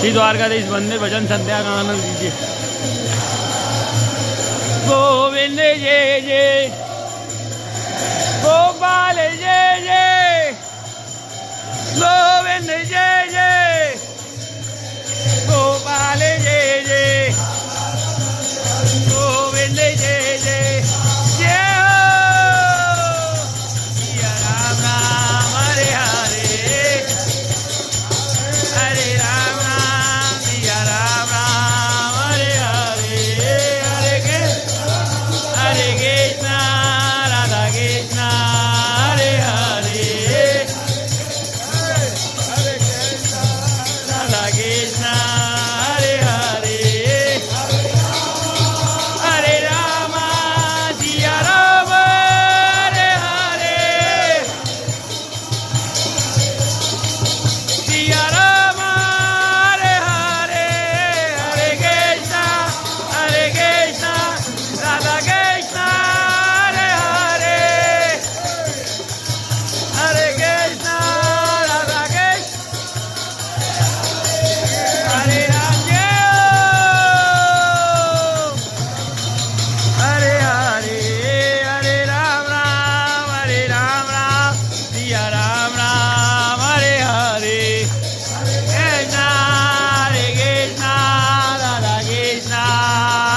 श्री द्वारकाधीश मंदिर भजन संध्या का आनंद लीजिए। गोविंद जय जय, गोपाल जय जय, गोविंद जय जय।